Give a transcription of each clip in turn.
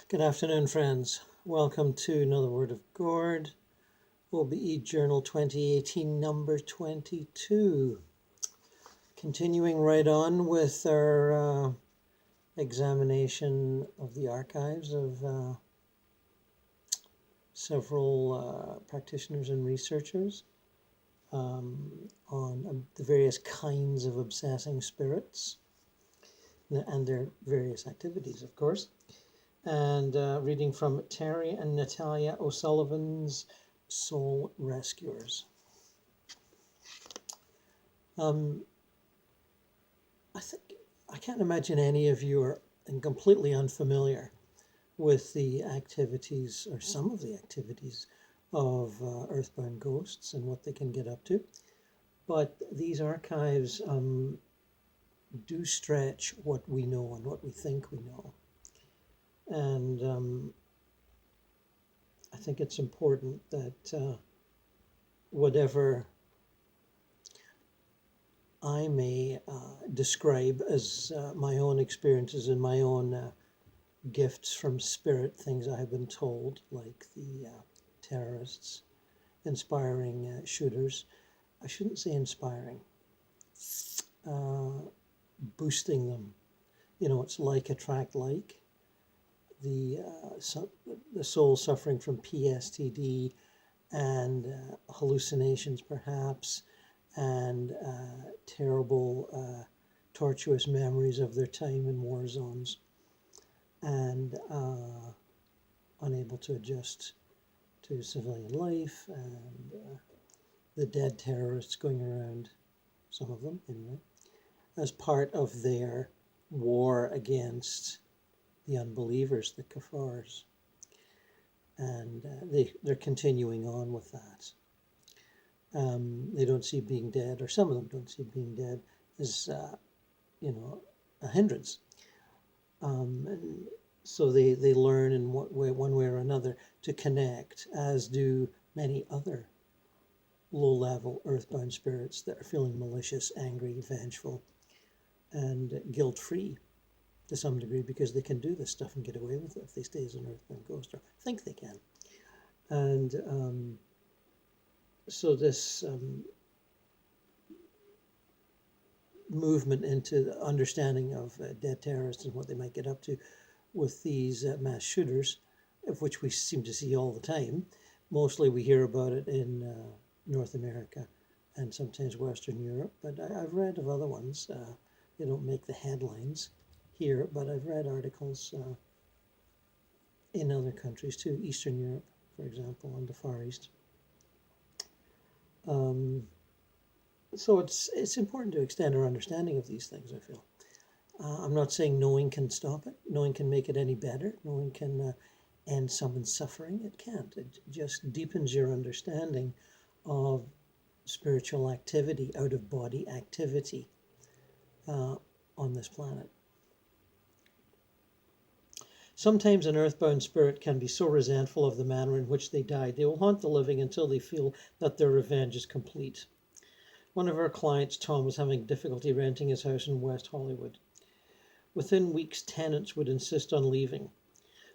Good afternoon, friends. Welcome to another Word of God, OBEJournal 2018, number 22. Continuing right on with our examination of the archives of several practitioners and researchers on the various kinds of obsessing spirits and their various activities, of course. And reading from Terry and Natalia O'Sullivan's Soul Rescuers. I can't imagine any of you are completely unfamiliar with the activities, or some of the activities, of earthbound ghosts and what they can get up to. But these archives do stretch what we know and what we think we know. And I think it's important that whatever I may describe as my own experiences and my own gifts from spirit, things I have been told, like the terrorists, inspiring shooters. I shouldn't say inspiring, boosting them. You know, it's like attract like. The soul suffering from PSTD and hallucinations perhaps, and terrible tortuous memories of their time in war zones, and unable to adjust to civilian life, and the dead terrorists going around, some of them anyway, as part of their war against the unbelievers, the kuffars, and they're continuing on with that. They don't see being dead, or some of them don't see being dead as a hindrance. And so they learn in one way or another to connect, as do many other low-level earthbound spirits that are feeling malicious, angry, vengeful, and guilt-free to some degree, because they can do this stuff and get away with it if they stay as an earthbound ghost, or think they can. And so this movement into the understanding of dead terrorists and what they might get up to with these mass shooters, of which we seem to see all the time. Mostly we hear about it in North America and sometimes Western Europe, but I've read of other ones. They don't make the headlines here, but I've read articles in other countries too, Eastern Europe, for example, and the Far East. So it's important to extend our understanding of these things, I feel. I'm not saying knowing can stop it. Knowing can make it any better. Knowing can end someone's suffering. It can't. It just deepens your understanding of spiritual activity, out-of-body activity on this planet. Sometimes an earthbound spirit can be so resentful of the manner in which they died, they will haunt the living until they feel that their revenge is complete. One of our clients, Tom, was having difficulty renting his house in West Hollywood. Within weeks, tenants would insist on leaving.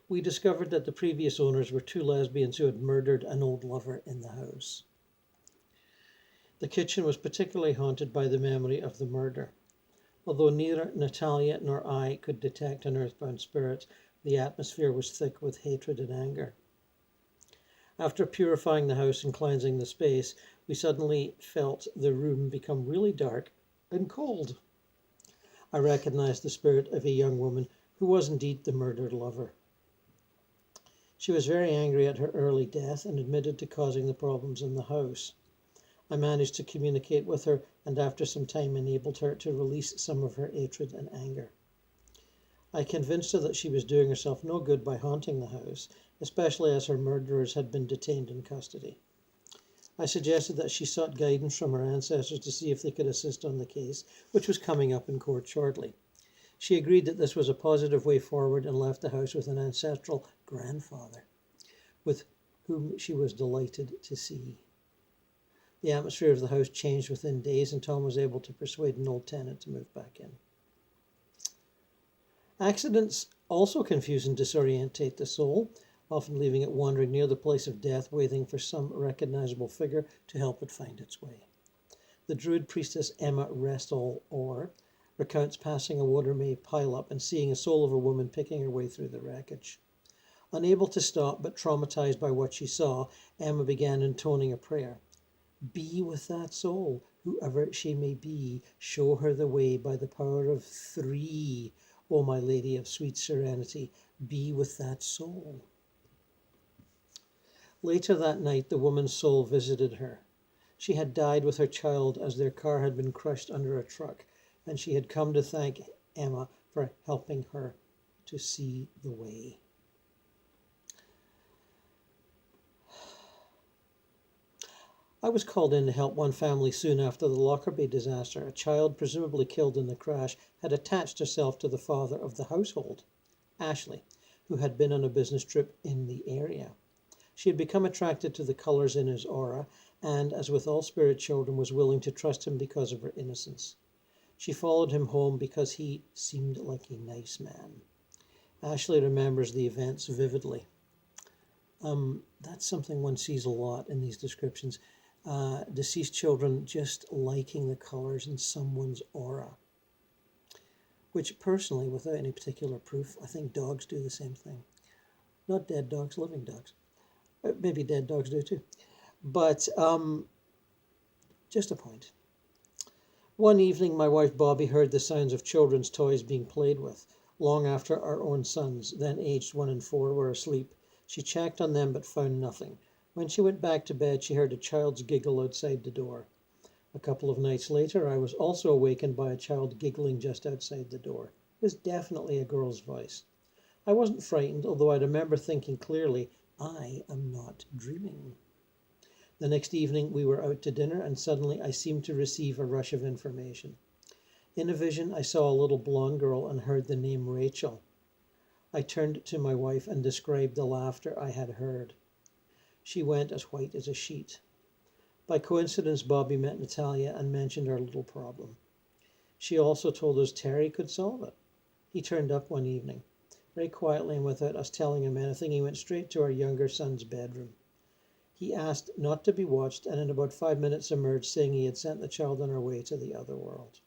We discovered that the previous owners were two lesbians who had murdered an old lover in the house. The kitchen was particularly haunted by the memory of the murder. Although neither Natalia nor I could detect an earthbound spirit, the atmosphere was thick with hatred and anger. After purifying the house and cleansing the space, we suddenly felt the room become really dark and cold. I recognized the spirit of a young woman who was indeed the murdered lover. She was very angry at her early death and admitted to causing the problems in the house. I managed to communicate with her, and after some time enabled her to release some of her hatred and anger. I convinced her that she was doing herself no good by haunting the house, especially as her murderers had been detained in custody. I suggested that she sought guidance from her ancestors to see if they could assist on the case, which was coming up in court shortly. She agreed that this was a positive way forward and left the house with an ancestral grandfather, with whom she was delighted to see. The atmosphere of the house changed within days, and Tom was able to persuade an old tenant to move back in. Accidents also confuse and disorientate the soul, often leaving it wandering near the place of death, waiting for some recognizable figure to help it find its way. The Druid priestess Emma Restall Orr recounts passing a water-may pile up and seeing a soul of a woman picking her way through the wreckage. Unable to stop, but traumatized by what she saw, Emma began intoning a prayer. Be with that soul, whoever she may be. Show her the way by the power of 3. O my Lady of sweet serenity, be with that soul. Later that night, the woman's soul visited her. She had died with her child as their car had been crushed under a truck, and she had come to thank Emma for helping her to see the way. I was called in to help one family soon after the Lockerbie disaster. A child, presumably killed in the crash, had attached herself to the father of the household, Ashley, who had been on a business trip in the area. She had become attracted to the colours in his aura, and, as with all spirit children, was willing to trust him because of her innocence. She followed him home because he seemed like a nice man. Ashley remembers the events vividly. That's something one sees a lot in these descriptions. Deceased children just liking the colours in someone's aura. Which personally, without any particular proof, I think dogs do the same thing. Not dead dogs, living dogs. Maybe dead dogs do too. But just a point. One evening, my wife Bobby heard the sounds of children's toys being played with, long after our own sons, then aged 1 and 4, were asleep. She checked on them but found nothing. When she went back to bed, she heard a child's giggle outside the door. A couple of nights later, I was also awakened by a child giggling just outside the door. It was definitely a girl's voice. I wasn't frightened, although I remember thinking clearly, I am not dreaming. The next evening, we were out to dinner, and suddenly I seemed to receive a rush of information. In a vision, I saw a little blonde girl and heard the name Rachel. I turned to my wife and described the laughter I had heard. She went as white as a sheet. By coincidence, Bobby met Natalia and mentioned our little problem. She also told us Terry could solve it. He turned up one evening. Very quietly and without us telling him anything, he went straight to our younger son's bedroom. He asked not to be watched and in about 5 minutes emerged saying he had sent the child on her way to the other world.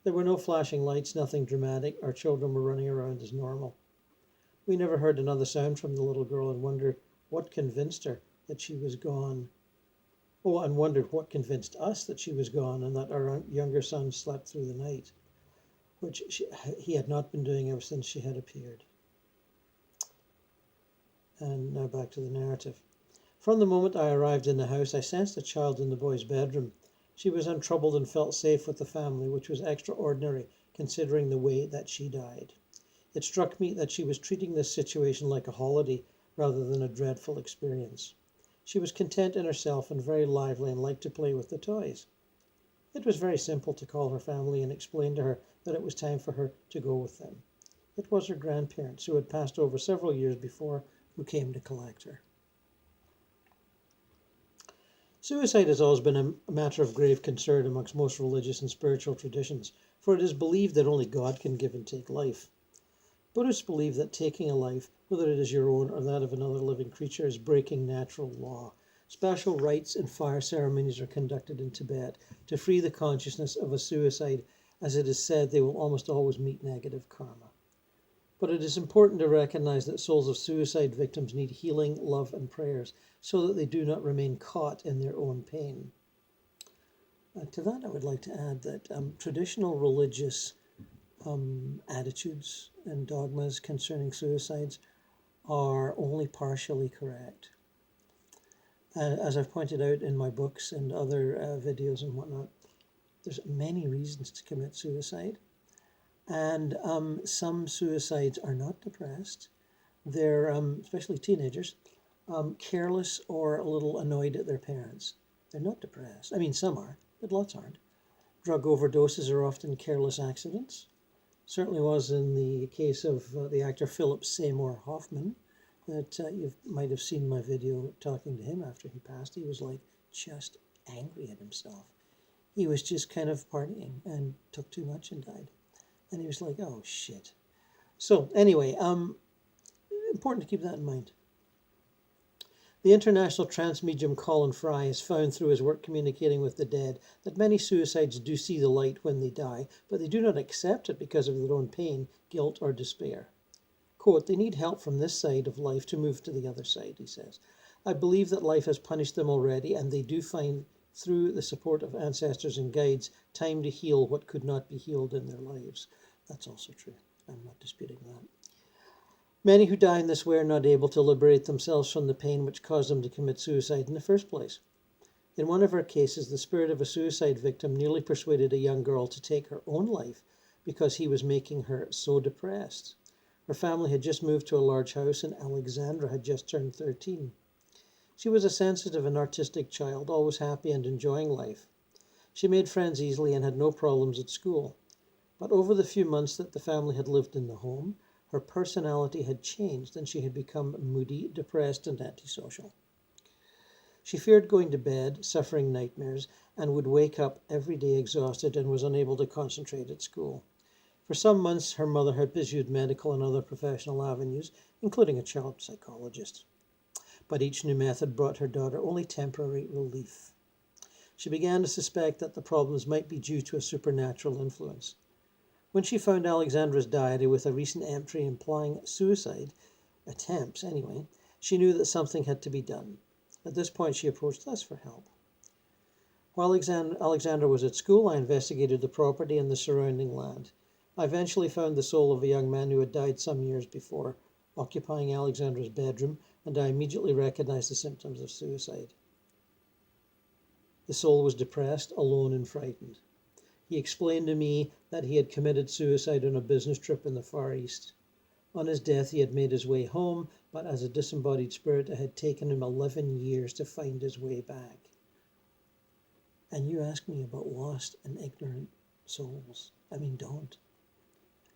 There were no flashing lights, nothing dramatic. Our children were running around as normal. We never heard another sound from the little girl and wondered what convinced her that she was gone. Oh, and wondered what convinced us that she was gone and that our younger son slept through the night, which he had not been doing ever since she had appeared. And now back to the narrative. From the moment I arrived in the house, I sensed a child in the boy's bedroom. She was untroubled and felt safe with the family, which was extraordinary considering the way that she died. It struck me that she was treating this situation like a holiday rather than a dreadful experience. She was content in herself and very lively and liked to play with the toys. It was very simple to call her family and explain to her that it was time for her to go with them. It was her grandparents, who had passed over several years before, who came to collect her. Suicide has always been a matter of grave concern amongst most religious and spiritual traditions, for it is believed that only God can give and take life. Buddhists believe that taking a life, whether it is your own or that of another living creature, is breaking natural law. Special rites and fire ceremonies are conducted in Tibet to free the consciousness of a suicide, as it is said they will almost always meet negative karma. But it is important to recognize that souls of suicide victims need healing, love, and prayers so that they do not remain caught in their own pain. To that, I would like to add that traditional religious attitudes and dogmas concerning suicides are only partially correct. As I've pointed out in my books and other videos and whatnot, there's many reasons to commit suicide. And some suicides are not depressed. They're, especially teenagers, careless or a little annoyed at their parents. They're not depressed. I mean, some are, but lots aren't. Drug overdoses are often careless accidents. Certainly was in the case of the actor Philip Seymour Hoffman, that you might have seen my video talking to him after he passed. He was like just angry at himself. He was just kind of partying and took too much and died. And he was like, oh shit. So anyway, important to keep that in mind. The international trance medium Colin Fry has found through his work communicating with the dead that many suicides do see the light when they die, but they do not accept it because of their own pain, guilt, or despair. Quote, they need help from this side of life to move to the other side, he says. I believe that life has punished them already, and they do find, through the support of ancestors and guides, time to heal what could not be healed in their lives. That's also true. I'm not disputing that. Many who die in this way are not able to liberate themselves from the pain which caused them to commit suicide in the first place. In one of our cases, the spirit of a suicide victim nearly persuaded a young girl to take her own life because he was making her so depressed. Her family had just moved to a large house and Alexandra had just turned 13. She was a sensitive and artistic child, always happy and enjoying life. She made friends easily and had no problems at school. But over the few months that the family had lived in the home, her personality had changed and she had become moody, depressed, and antisocial. She feared going to bed, suffering nightmares, and would wake up every day exhausted and was unable to concentrate at school. For some months, her mother had pursued medical and other professional avenues, including a child psychologist. But each new method brought her daughter only temporary relief. She began to suspect that the problems might be due to a supernatural influence. When she found Alexandra's diary with a recent entry implying suicide, attempts anyway, she knew that something had to be done. At this point, she approached us for help. While Alexandra was at school, I investigated the property and the surrounding land. I eventually found the soul of a young man who had died some years before, occupying Alexandra's bedroom, and I immediately recognized the symptoms of suicide. The soul was depressed, alone, and frightened. He explained to me that he had committed suicide on a business trip in the Far East. On his death, he had made his way home, but as a disembodied spirit, it had taken him 11 years to find his way back. And you ask me about lost and ignorant souls. I mean, don't.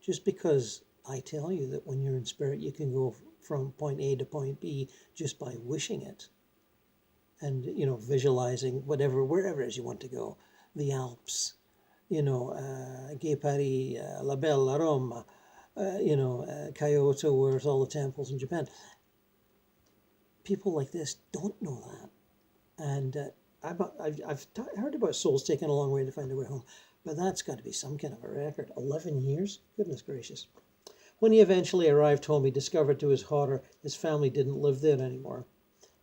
Just because I tell you that when you're in spirit, you can go from point A to point B just by wishing it and, visualizing wherever it is you want to go, the Alps, Gay Paris, La Belle, Roma, Kyoto, where's all the temples in Japan. People like this don't know that. And I've heard about souls taking a long way to find their way home, but that's got to be some kind of a record. 11 years? Goodness gracious. When he eventually arrived home, he discovered to his horror his family didn't live there anymore.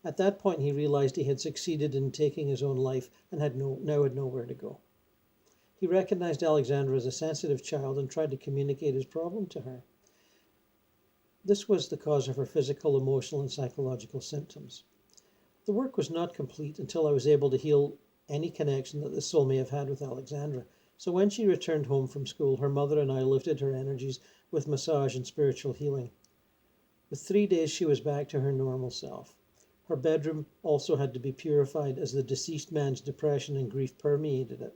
At that point, he realized he had succeeded in taking his own life and now had nowhere to go. He recognized Alexandra as a sensitive child and tried to communicate his problem to her. This was the cause of her physical, emotional, and psychological symptoms. The work was not complete until I was able to heal any connection that the soul may have had with Alexandra. So when she returned home from school, her mother and I lifted her energies with massage and spiritual healing. With 3 days, she was back to her normal self. Her bedroom also had to be purified as the deceased man's depression and grief permeated it.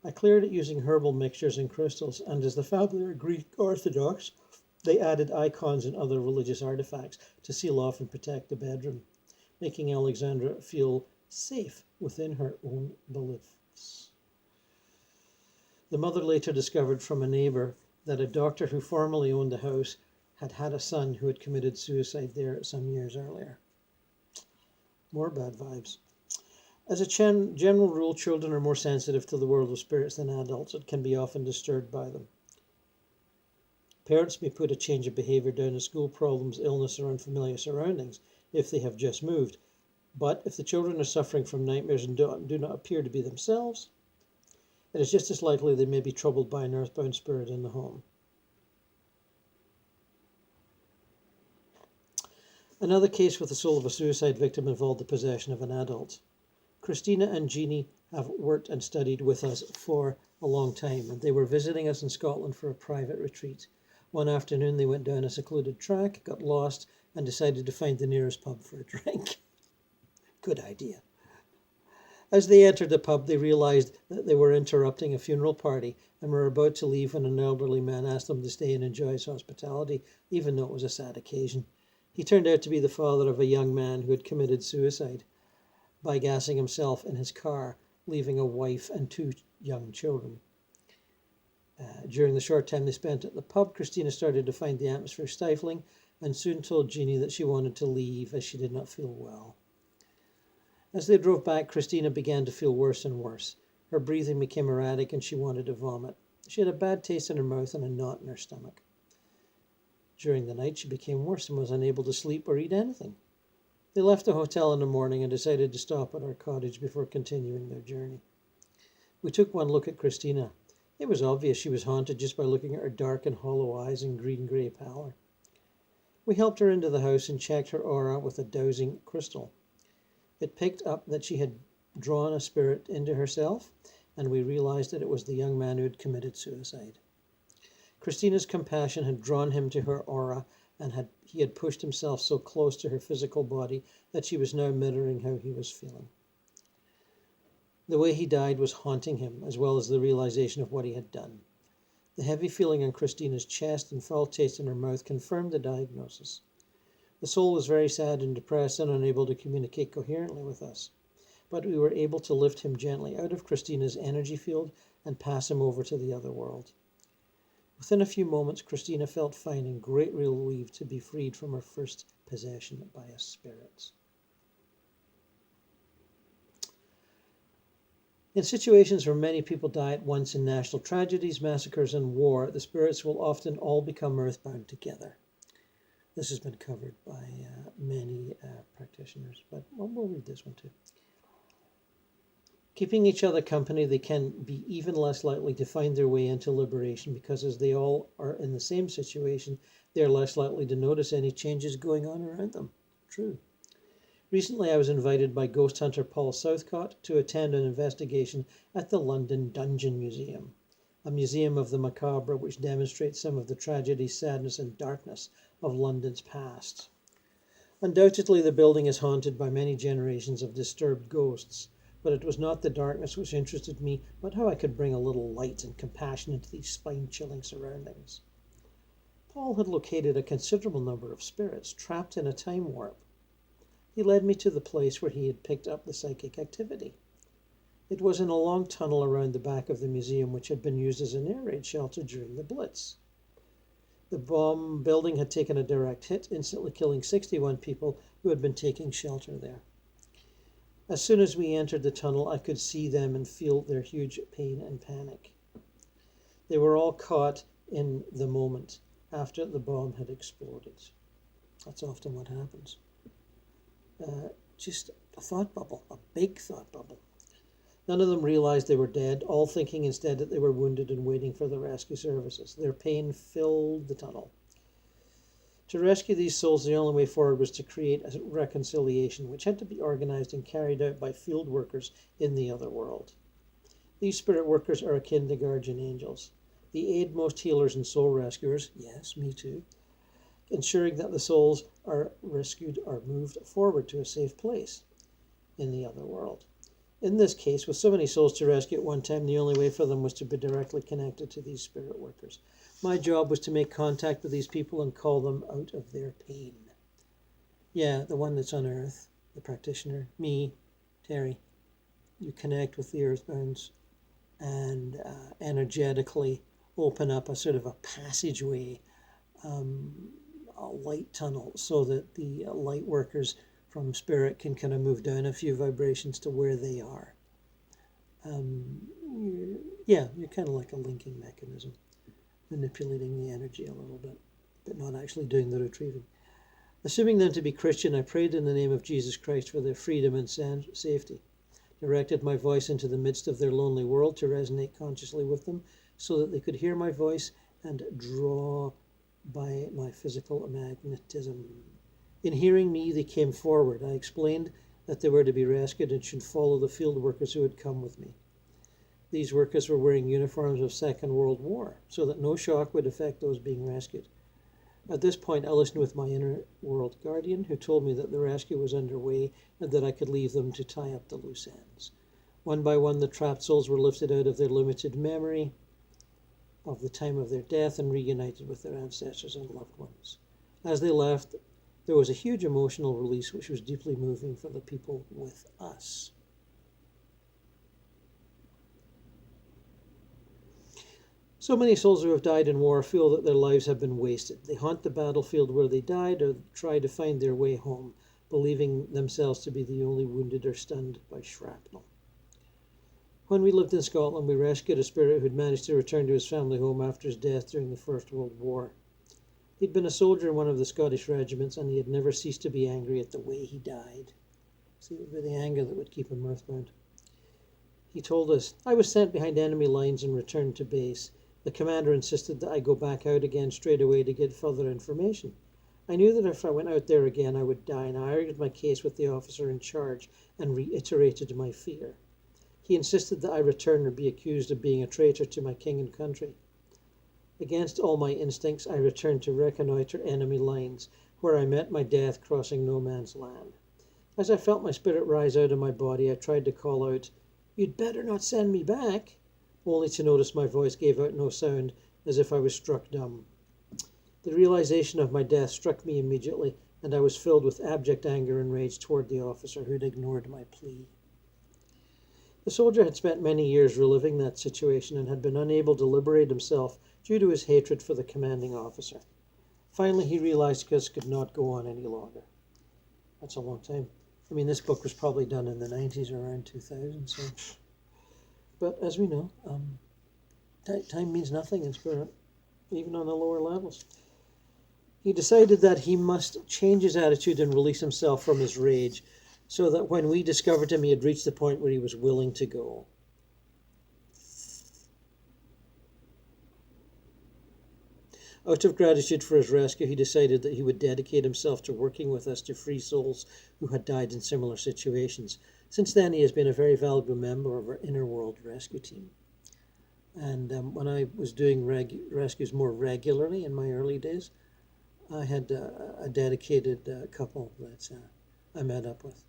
I cleared it using herbal mixtures and crystals, and as the family are Greek Orthodox, they added icons and other religious artifacts to seal off and protect the bedroom, making Alexandra feel safe within her own beliefs. The mother later discovered from a neighbor that a doctor who formerly owned the house had had a son who had committed suicide there some years earlier. More bad vibes. As a general rule, children are more sensitive to the world of spirits than adults and can be often disturbed by them. Parents may put a change of behavior down to school problems, illness, or unfamiliar surroundings if they have just moved. But if the children are suffering from nightmares and do not appear to be themselves, it is just as likely they may be troubled by an earthbound spirit in the home. Another case with the soul of a suicide victim involved the possession of an adult. Christina and Jeannie have worked and studied with us for a long time, and they were visiting us in Scotland for a private retreat. One afternoon, they went down a secluded track, got lost, and decided to find the nearest pub for a drink. Good idea. As they entered the pub, they realized that they were interrupting a funeral party and were about to leave when an elderly man asked them to stay and enjoy his hospitality, even though it was a sad occasion. He turned out to be the father of a young man who had committed suicide by gassing himself in his car, leaving a wife and 2 young children. During the short time they spent at the pub, Christina started to find the atmosphere stifling and soon told Jeannie that she wanted to leave as she did not feel well. As they drove back, Christina began to feel worse and worse. Her breathing became erratic and she wanted to vomit. She had a bad taste in her mouth and a knot in her stomach. During the night, she became worse and was unable to sleep or eat anything. They left the hotel in the morning and decided to stop at our cottage before continuing their journey. We took one look at Christina. It was obvious she was haunted just by looking at her dark and hollow eyes and green-grey pallor. We helped her into the house and checked her aura with a dowsing crystal. It picked up that she had drawn a spirit into herself, and we realized that it was the young man who had committed suicide. Christina's compassion had drawn him to her aura, and he had pushed himself so close to her physical body that she was now mirroring how he was feeling. The way he died was haunting him, as well as the realization of what he had done. The heavy feeling on Christina's chest and foul taste in her mouth confirmed the diagnosis. The soul was very sad and depressed and unable to communicate coherently with us, but we were able to lift him gently out of Christina's energy field and pass him over to the other world. Within a few moments, Christina felt fine and great relief to be freed from her first possession by a spirit. In situations where many people die at once in national tragedies, massacres, and war, the spirits will often all become earthbound together. This has been covered by many practitioners, but we'll read this one too. Keeping each other company, they can be even less likely to find their way into liberation because as they all are in the same situation, they are less likely to notice any changes going on around them. True. Recently, I was invited by ghost hunter Paul Southcott to attend an investigation at the London Dungeon Museum, a museum of the macabre which demonstrates some of the tragedy, sadness, and darkness of London's past. Undoubtedly, the building is haunted by many generations of disturbed ghosts, but it was not the darkness which interested me, but how I could bring a little light and compassion into these spine-chilling surroundings. Paul had located a considerable number of spirits trapped in a time warp. He led me to the place where he had picked up the psychic activity. It was in a long tunnel around the back of the museum which had been used as an air raid shelter during the Blitz. The bomb building had taken a direct hit, instantly killing 61 people who had been taking shelter there. As soon as we entered the tunnel, I could see them and feel their huge pain and panic. They were all caught in the moment after the bomb had exploded. That's often what happens. Just a thought bubble, a big thought bubble. None of them realized they were dead, all thinking instead that they were wounded and waiting for the rescue services. Their pain filled the tunnel. To rescue these souls, the only way forward was to create a reconciliation, which had to be organized and carried out by field workers in the other world. These spirit workers are akin to guardian angels. They aid most healers and soul rescuers, yes, me too, ensuring that the souls are rescued or moved forward to a safe place in the other world. In this case, with so many souls to rescue at one time, the only way for them was to be directly connected to these spirit workers. My job was to make contact with these people and call them out of their pain. Yeah, the one that's on Earth, the practitioner, me, Terry. You connect with the earthbounds and energetically open up a sort of a passageway, a light tunnel, so that the light workers from spirit can kind of move down a few vibrations to where they are. You're kind of like a linking mechanism, manipulating the energy a little bit, but not actually doing the retrieving. Assuming them to be Christian, I prayed in the name of Jesus Christ for their freedom and safety, directed my voice into the midst of their lonely world to resonate consciously with them so that they could hear my voice and draw by my physical magnetism. In hearing me, they came forward. I explained that they were to be rescued and should follow the field workers who had come with me. These workers were wearing uniforms of Second World War, so that no shock would affect those being rescued. At this point, I listened with my inner world guardian, who told me that the rescue was underway and that I could leave them to tie up the loose ends. One by one, the trapped souls were lifted out of their limited memory of the time of their death and reunited with their ancestors and loved ones. As they left, there was a huge emotional release which was deeply moving for the people with us. So many souls who have died in war feel that their lives have been wasted. They haunt the battlefield where they died or try to find their way home, believing themselves to be the only wounded or stunned by shrapnel. When we lived in Scotland, we rescued a spirit who'd managed to return to his family home after his death during the First World War. He'd been a soldier in one of the Scottish regiments, and he had never ceased to be angry at the way he died. See, it would be the anger that would keep him earthbound. He told us, "I was sent behind enemy lines and returned to base. The commander insisted that I go back out again straight away to get further information. I knew that if I went out there again, I would die, and I argued my case with the officer in charge and reiterated my fear. He insisted that I return or be accused of being a traitor to my king and country. Against all my instincts, I returned to reconnoiter enemy lines, where I met my death crossing no man's land. As I felt my spirit rise out of my body, I tried to call out, 'You'd better not send me back,' only to notice my voice gave out no sound, as if I was struck dumb. The realization of my death struck me immediately, and I was filled with abject anger and rage toward the officer who'd ignored my plea." The soldier had spent many years reliving that situation and had been unable to liberate himself due to his hatred for the commanding officer. Finally, he realized this could not go on any longer. That's a long time. I mean, this book was probably done in the 90s or around 2000. So. But as we know, time means nothing in spirit, even on the lower levels. He decided that he must change his attitude and release himself from his rage, so that when we discovered him, he had reached the point where he was willing to go. Out of gratitude for his rescue, he decided that he would dedicate himself to working with us to free souls who had died in similar situations. Since then, he has been a very valuable member of our Inner World rescue team. And when I was doing rescues more regularly in my early days, I had a dedicated couple that I met up with.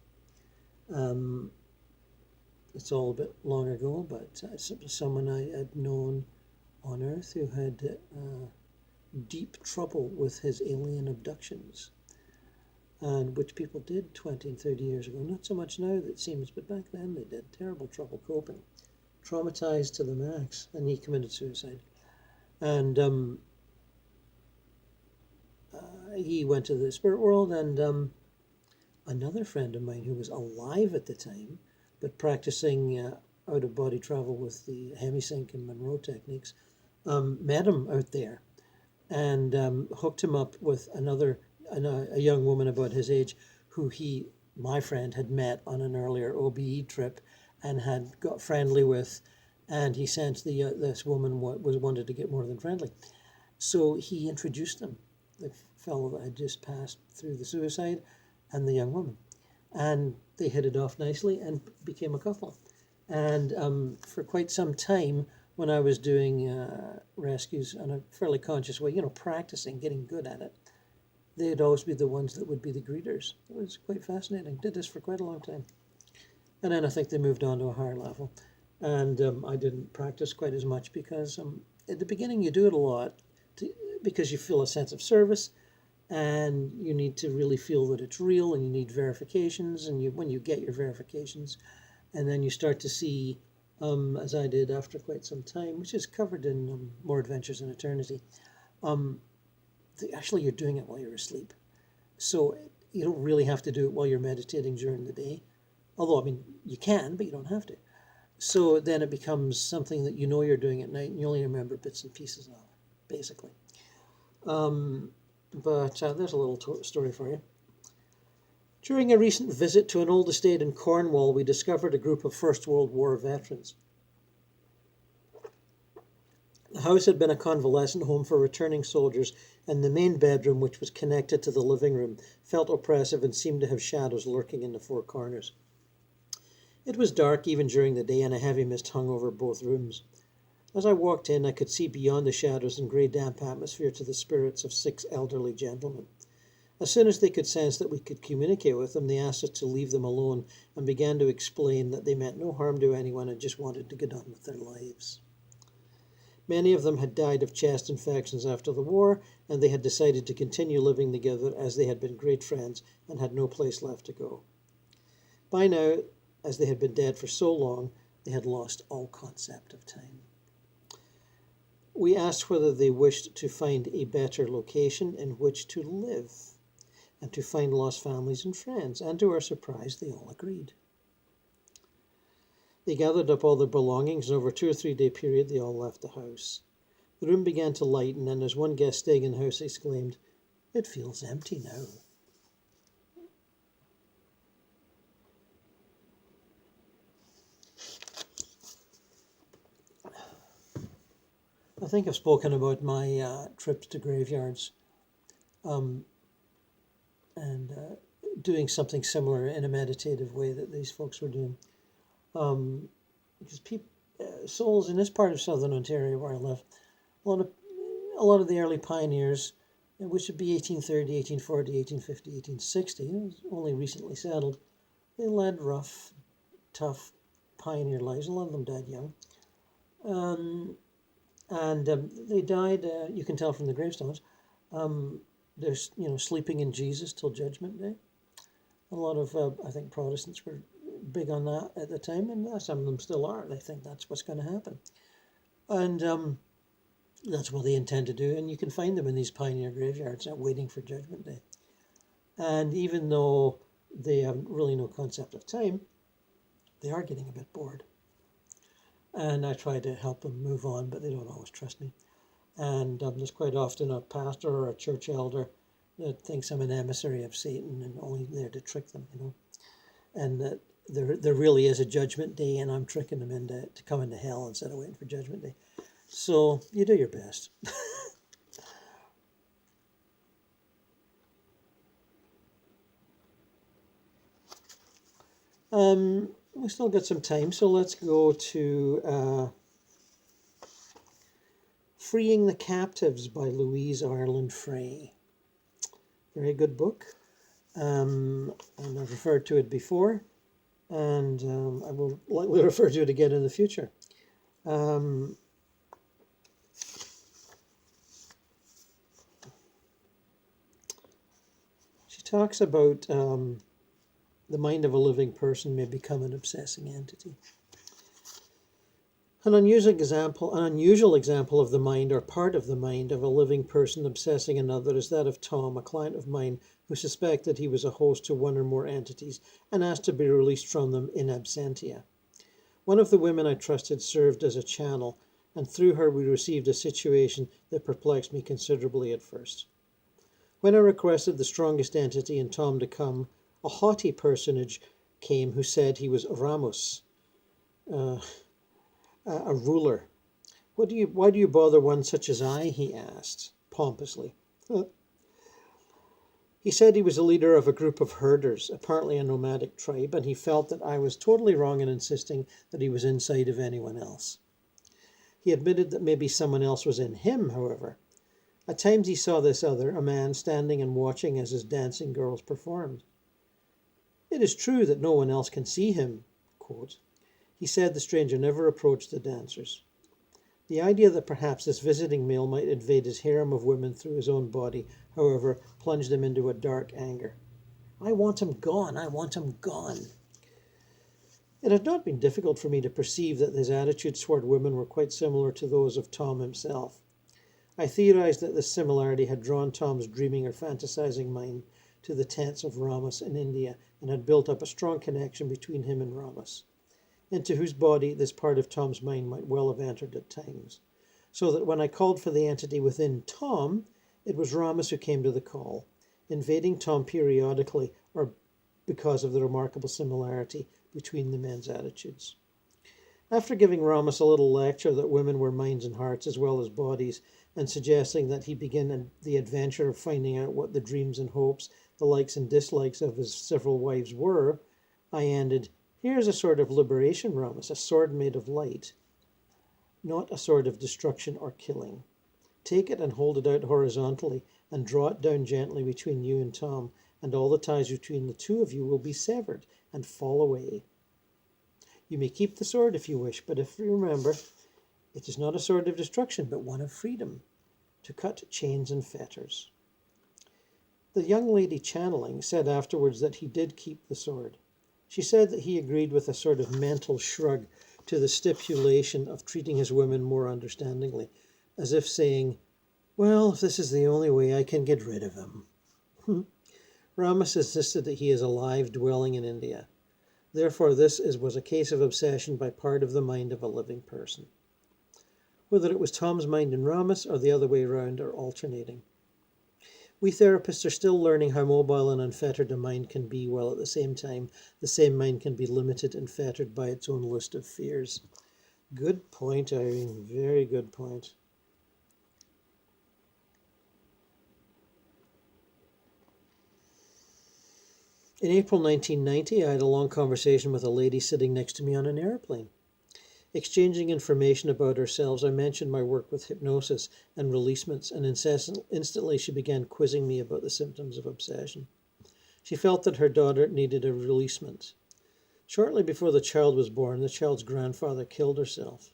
It's all a bit long ago, but someone I had known on Earth who had deep trouble with his alien abductions, and which people did 20 and 30 years ago. Not so much now, it seems, but back then they did. Terrible trouble coping. Traumatized to the max, and he committed suicide. And he went to the spirit world, and another friend of mine who was alive at the time, but practicing out-of-body travel with the hemisync and Monroe techniques, met him out there and hooked him up with a young woman about his age who my friend, had met on an earlier OBE trip and had got friendly with, and he sensed this woman wanted to get more than friendly. So he introduced them, the fellow that had just passed through the suicide and the young woman. And they hit it off nicely and became a couple. And for quite some time, when I was doing rescues in a fairly conscious way, practicing, getting good at it, they'd always be the ones that would be the greeters. It was quite fascinating. Did this for quite a long time. And then I think they moved on to a higher level. And I didn't practice quite as much because at the beginning you do it a lot because you feel a sense of service, and you need to really feel that it's real, and you need verifications, and when you get your verifications, and then you start to see, as I did after quite some time, which is covered in More Adventures in Eternity, actually you're doing it while you're asleep. So you don't really have to do it while you're meditating during the day. Although, I mean, you can, but you don't have to. So then it becomes something that you're doing at night, and you only remember bits and pieces of it, basically. But there's a little story for you. During a recent visit to an old estate in Cornwall, we discovered a group of First World War veterans. The house had been a convalescent home for returning soldiers, and the main bedroom, which was connected to the living room, felt oppressive and seemed to have shadows lurking in the four corners. It was dark even during the day, and a heavy mist hung over both rooms. As I walked in, I could see beyond the shadows and grey damp atmosphere to the spirits of 6 elderly gentlemen. As soon as they could sense that we could communicate with them, they asked us to leave them alone and began to explain that they meant no harm to anyone and just wanted to get on with their lives. Many of them had died of chest infections after the war, and they had decided to continue living together as they had been great friends and had no place left to go. By now, as they had been dead for so long, they had lost all concept of time. We asked whether they wished to find a better location in which to live and to find lost families and friends, and to our surprise, they all agreed. They gathered up all their belongings, and over a 2 or 3 day period, they all left the house. The room began to lighten, and as one guest staying in the house exclaimed, "It feels empty now." I think I've spoken about my trips to graveyards and doing something similar in a meditative way that these folks were doing. Because souls in this part of southern Ontario where I live, a lot of the early pioneers, which would be 1830, 1840, 1850, 1860, it was only recently settled, they led rough, tough pioneer lives. A lot of them died young. They died, you can tell from the gravestones, they're sleeping in Jesus till Judgment Day. A lot of, I think, Protestants were big on that at the time, and some of them still are. They think that's what's going to happen. And that's what they intend to do. And you can find them in these pioneer graveyards waiting for Judgment Day. And even though they have really no concept of time, they are getting a bit bored. And I try to help them move on, but they don't always trust me. And there's quite often a pastor or a church elder that thinks I'm an emissary of Satan and only there to trick them, and that there really is a Judgment Day, and I'm tricking them into coming to hell instead of waiting for Judgment Day. So you do your best. We still got some time, so let's go to Freeing the Captives by Louise Ireland Frey. Very good book. And I've referred to it before, and I will likely refer to it again in the future. She talks about the mind of a living person may become an obsessing entity. An unusual example of the mind or part of the mind of a living person obsessing another is that of Tom, a client of mine who suspected he was a host to one or more entities and asked to be released from them in absentia. One of the women I trusted served as a channel, and through her we received a situation that perplexed me considerably at first. When I requested the strongest entity in Tom to come, a haughty personage came who said he was Ramos, a ruler. Why do you bother one such as I? He asked, pompously. He said he was a leader of a group of herders, apparently a nomadic tribe, and he felt that I was totally wrong in insisting that he was inside of anyone else. He admitted that maybe someone else was in him, however. At times he saw this other, a man, standing and watching as his dancing girls performed. It is true that no one else can see him, quote. He said the stranger never approached the dancers. The idea that perhaps this visiting male might invade his harem of women through his own body, however, plunged him into a dark anger. I want him gone. I want him gone. It had not been difficult for me to perceive that his attitudes toward women were quite similar to those of Tom himself. I theorized that this similarity had drawn Tom's dreaming or fantasizing mind to the tents of Ramos in India and had built up a strong connection between him and Ramos, into whose body this part of Tom's mind might well have entered at times, so that when I called for the entity within Tom, it was Ramos who came to the call, invading Tom periodically or because of the remarkable similarity between the men's attitudes. After giving Ramos a little lecture that women were minds and hearts as well as bodies, and suggesting that he begin the adventure of finding out what the dreams and hopes, the likes and dislikes of his several wives were, I ended, here's a sword of liberation, Ramos, a sword made of light, not a sword of destruction or killing. Take it and hold it out horizontally and draw it down gently between you and Tom, and all the ties between the two of you will be severed and fall away. You may keep the sword if you wish, but if you remember, it is not a sword of destruction, but one of freedom, to cut chains and fetters. The young lady channeling said afterwards that he did keep the sword. She said that he agreed with a sort of mental shrug to the stipulation of treating his women more understandingly, as if saying, well, if this is the only way I can get rid of him. Ramas insisted that he is alive, dwelling in India. Therefore, was a case of obsession by part of the mind of a living person. Whether it was Tom's mind in Ramas or the other way around are alternating. We therapists are still learning how mobile and unfettered a mind can be, while at the same time, the same mind can be limited and fettered by its own list of fears. Good point, Irene. Very good point. In April 1990, I had a long conversation with a lady sitting next to me on an airplane. Exchanging information about ourselves, I mentioned my work with hypnosis and releasements, and instantly she began quizzing me about the symptoms of obsession. She felt that her daughter needed a releasement. Shortly before the child was born, the child's grandmother killed herself.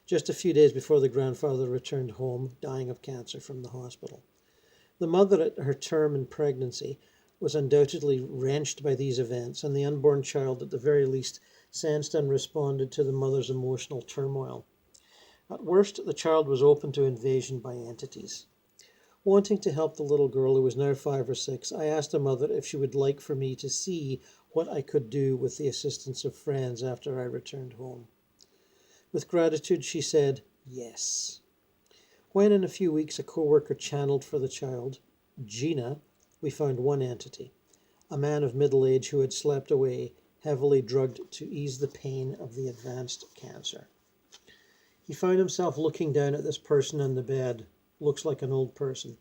Just a few days before the grandfather returned home, dying of cancer from the hospital. The mother, at her term in pregnancy, was undoubtedly wrenched by these events, and the unborn child, at the very least, sensed and responded to the mother's emotional turmoil. At worst, the child was open to invasion by entities. Wanting to help the little girl, who was now 5 or 6, I asked the mother if she would like for me to see what I could do with the assistance of friends after I returned home. With gratitude, she said yes. When in a few weeks a co-worker channeled for the child, Gina, we found one entity, a man of middle age who had slept away, heavily drugged to ease the pain of the advanced cancer. He found himself looking down at this person on the bed. Looks like an old person.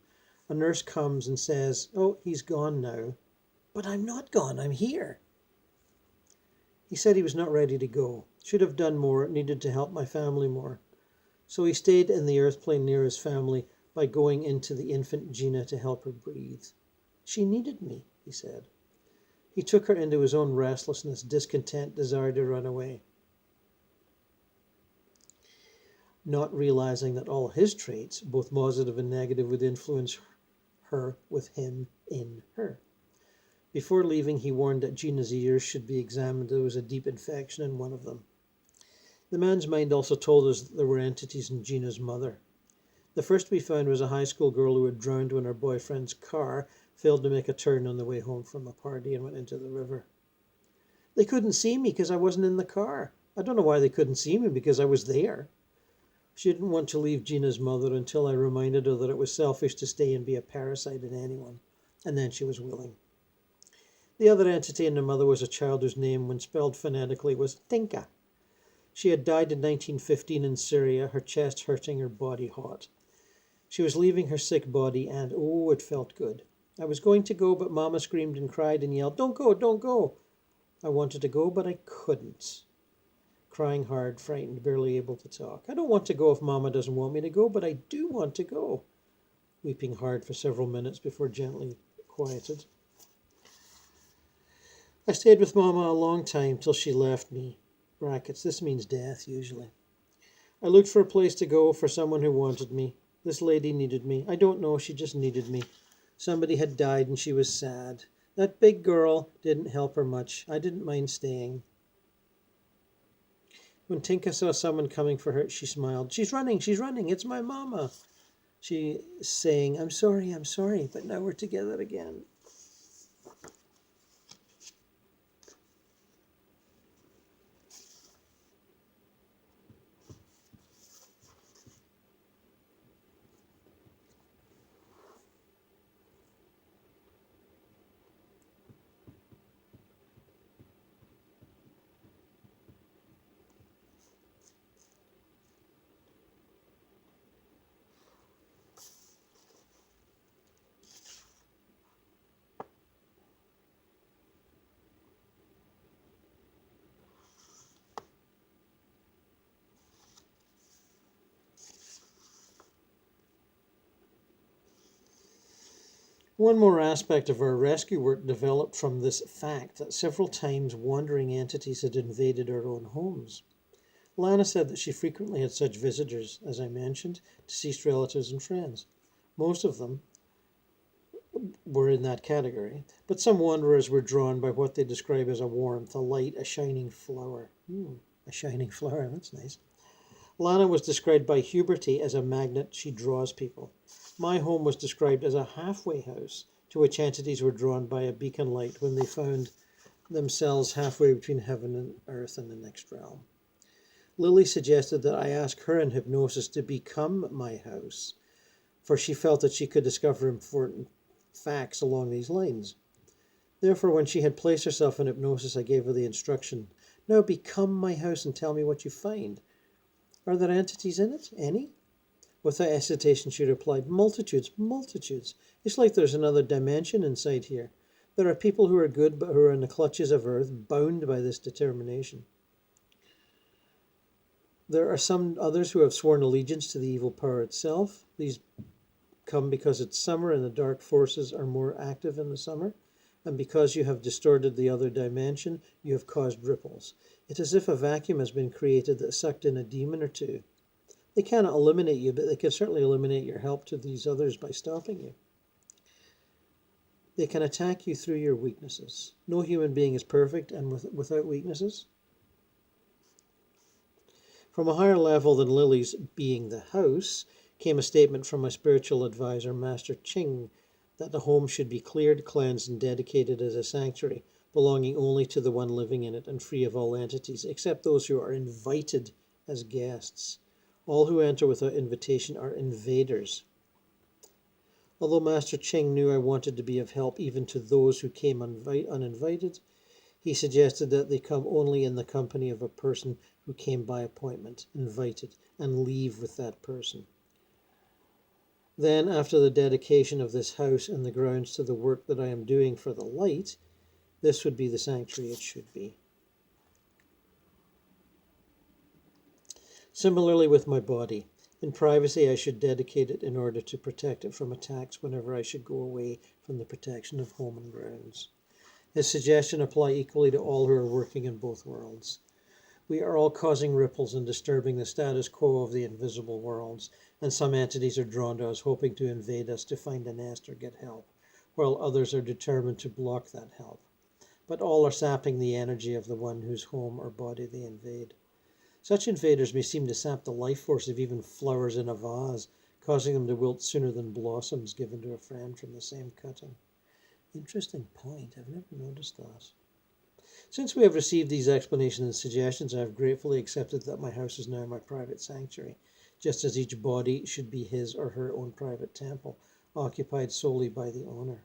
A nurse comes and says, "Oh, he's gone now." "But I'm not gone, I'm here." He said he was not ready to go. Should have done more, needed to help my family more. So he stayed in the earth plane near his family by going into the infant Gina to help her breathe. She needed me, he said. He took her into his own restlessness, discontent, desire to run away. Not realizing that all his traits, both positive and negative, would influence her with him in her. Before leaving, he warned that Gina's ears should be examined. There was a deep infection in one of them. The man's mind also told us that there were entities in Gina's mother. The first we found was a high school girl who had drowned when her boyfriend's car failed to make a turn on the way home from a party and went into the river. They couldn't see me because I wasn't in the car. I don't know why they couldn't see me, because I was there. She didn't want to leave Gina's mother until I reminded her that it was selfish to stay and be a parasite in anyone, and then she was willing. The other entity in the mother was a child whose name, when spelled phonetically, was Tinka. She had died in 1915 in Syria, her chest hurting, her body hot. She was leaving her sick body, and oh, it felt good. I was going to go, but Mama screamed and cried and yelled, "Don't go, don't go." I wanted to go, but I couldn't. Crying hard, frightened, barely able to talk. I don't want to go if Mama doesn't want me to go, but I do want to go. Weeping hard for several minutes before gently quieted. I stayed with Mama a long time till she left me. Brackets, this means death, usually. I looked for a place to go, for someone who wanted me. This lady needed me. I don't know, she just needed me. Somebody had died and she was sad. That big girl didn't help her much. I didn't mind staying. When Tinka saw someone coming for her, she smiled. She's running, it's my Mama. She saying, I'm sorry, but now we're together again. One more aspect of our rescue work developed from this fact that several times wandering entities had invaded our own homes. Lana said that she frequently had such visitors, as I mentioned, deceased relatives and friends. Most of them were in that category, but some wanderers were drawn by what they describe as a warmth, a light, a shining flower. A shining flower, that's nice. Lana was described by Huberty as a magnet. She draws people. My home was described as a halfway house to which entities were drawn by a beacon light when they found themselves halfway between heaven and earth and the next realm. Lily suggested that I ask her in hypnosis to become my house, for she felt that she could discover important facts along these lines. Therefore, when she had placed herself in hypnosis, I gave her the instruction, now become my house and tell me what you find. Are there entities in it? Any? Without hesitation, she replied, multitudes, multitudes. It's like there's another dimension inside here. There are people who are good, but who are in the clutches of earth, bound by this determination. There are some others who have sworn allegiance to the evil power itself. These come because it's summer and the dark forces are more active in the summer. And because you have distorted the other dimension, you have caused ripples. It's as if a vacuum has been created that sucked in a demon or two. They cannot eliminate you, but they can certainly eliminate your help to these others by stopping you. They can attack you through your weaknesses. No human being is perfect and without weaknesses. From a higher level than Lily's being the house came a statement from my spiritual advisor, Master Ching, that the home should be cleared, cleansed, and dedicated as a sanctuary, belonging only to the one living in it and free of all entities, except those who are invited as guests. All who enter without invitation are invaders. Although Master Ching knew I wanted to be of help even to those who came uninvited, he suggested that they come only in the company of a person who came by appointment, invited, and leave with that person. Then, after the dedication of this house and the grounds to the work that I am doing for the light, this would be the sanctuary it should be. Similarly with my body. In privacy, I should dedicate it in order to protect it from attacks whenever I should go away from the protection of home and grounds. His suggestion applies equally to all who are working in both worlds. We are all causing ripples and disturbing the status quo of the invisible worlds, and some entities are drawn to us, hoping to invade us to find a nest or get help, while others are determined to block that help. But all are sapping the energy of the one whose home or body they invade. Such invaders may seem to sap the life force of even flowers in a vase, causing them to wilt sooner than blossoms given to a friend from the same cutting. Interesting point. I've never noticed that. Since we have received these explanations and suggestions, I have gratefully accepted that my house is now my private sanctuary, just as each body should be his or her own private temple, occupied solely by the owner.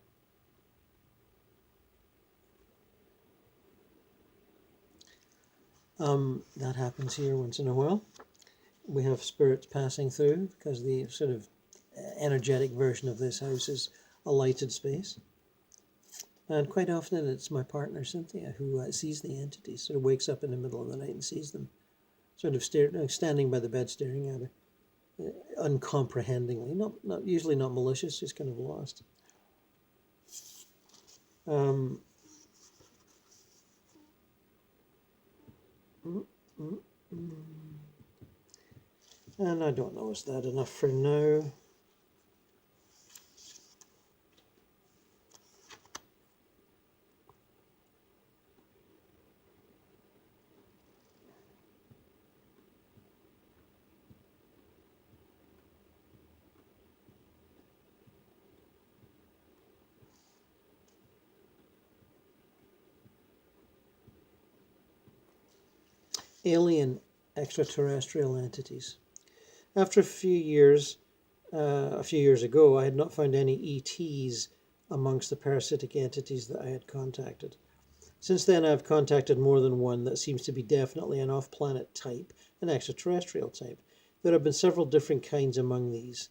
That happens here once in a while. We have spirits passing through because the sort of energetic version of this house is a lighted space. And quite often it's my partner, Cynthia, who sees the entities, sort of wakes up in the middle of the night and sees them, sort of standing by the bed staring at her, uncomprehendingly, usually not malicious, just kind of lost. And I don't know, is that enough for now? Alien extraterrestrial entities. After a few years ago, I had not found any ETs amongst the parasitic entities that I had contacted. Since then, I have contacted more than one that seems to be definitely an off-planet type, an extraterrestrial type. There have been several different kinds among these.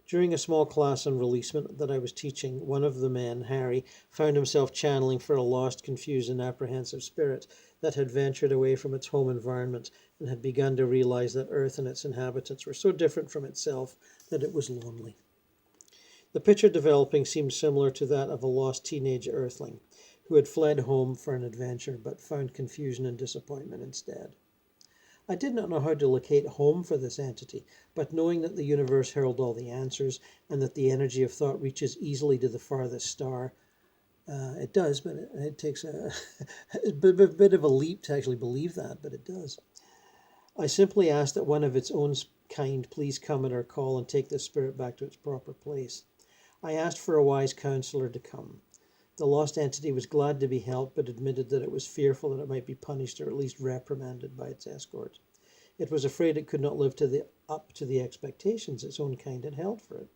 During a small class on releasement that I was teaching, one of the men, Harry, found himself channeling for a lost, confused, and apprehensive spirit that had ventured away from its home environment and had begun to realize that Earth and its inhabitants were so different from itself that it was lonely. The picture developing seemed similar to that of a lost teenage Earthling who had fled home for an adventure but found confusion and disappointment instead. I did not know how to locate home for this entity, but knowing that the universe held all the answers and that the energy of thought reaches easily to the farthest star, it does, but it takes a bit of a leap to actually believe that, but it does. I simply ask that one of its own kind please come at our call and take this spirit back to its proper place. I asked for a wise counselor to come. The lost entity was glad to be helped, but admitted that it was fearful that it might be punished or at least reprimanded by its escort. It was afraid it could not live up to the expectations its own kind had held for it.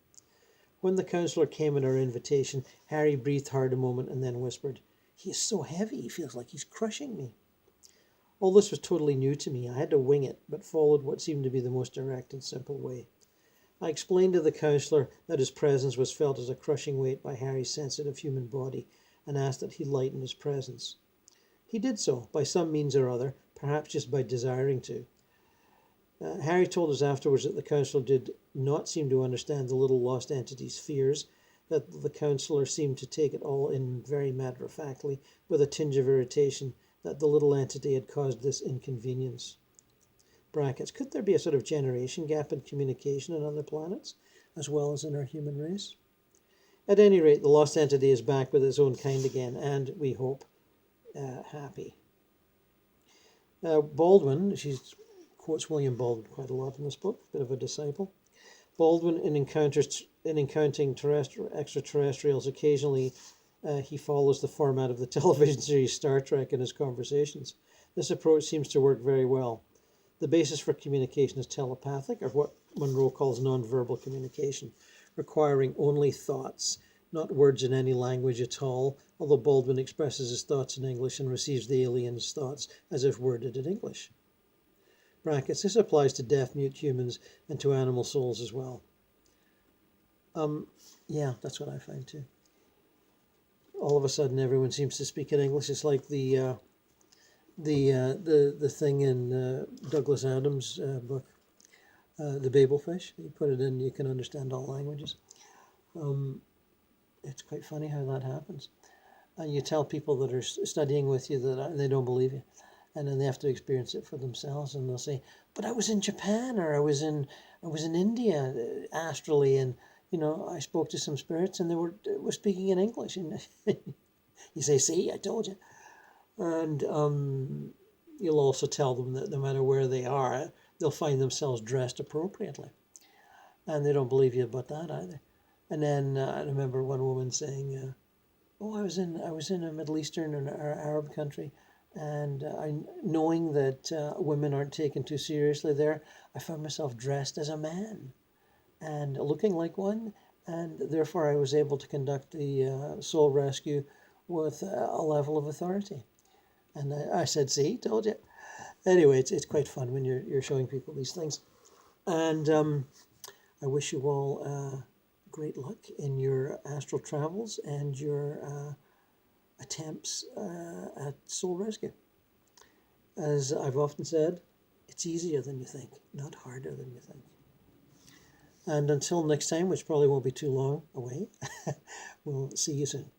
When the counselor came at our invitation, Harry breathed hard a moment and then whispered, "He is so heavy, he feels like he's crushing me." All this was totally new to me. I had to wing it, but followed what seemed to be the most direct and simple way. I explained to the counsellor that his presence was felt as a crushing weight by Harry's sensitive human body, and asked that he lighten his presence. He did so, by some means or other, perhaps just by desiring to. Harry told us afterwards that the counsellor did not seem to understand the little lost entity's fears, that the counsellor seemed to take it all in very matter-of-factly, with a tinge of irritation that the little entity had caused this inconvenience. Brackets. Could there be a sort of generation gap in communication on other planets, as well as in our human race? At any rate, the lost entity is back with its own kind again, and, we hope, happy. Baldwin, she quotes William Baldwin quite a lot in this book, a bit of a disciple. Baldwin, in encountering extraterrestrials, occasionally he follows the format of the television series Star Trek in his conversations. This approach seems to work very well. The basis for communication is telepathic, or what Monroe calls nonverbal communication, requiring only thoughts, not words in any language at all, although Baldwin expresses his thoughts in English and receives the alien's thoughts as if worded in English. Brackets. This applies to deaf-mute humans and to animal souls as well. Yeah, that's what I find too. All of a sudden, everyone seems to speak in English. It's like the thing in Douglas Adams' book, The Babelfish. You put it in, you can understand all languages. It's quite funny how that happens. And you tell people that are studying with you that they don't believe you, and then they have to experience it for themselves, and they'll say, "But I was in Japan, or I was in India astrally, and I spoke to some spirits, and they were speaking in English." And you say, "See, I told you." And you'll also tell them that no matter where they are, they'll find themselves dressed appropriately, and they don't believe you about that either. And then I remember one woman saying, "Oh, I was in a Middle Eastern or Arab country, and knowing that women aren't taken too seriously there, I found myself dressed as a man and looking like one, and therefore I was able to conduct the soul rescue with a level of authority." And I said, "See, told you." Anyway, it's quite fun when you're showing people these things, and I wish you all great luck in your astral travels and your attempts at soul rescue. As I've often said, it's easier than you think, not harder than you think. And until next time, which probably won't be too long away, we'll see you soon.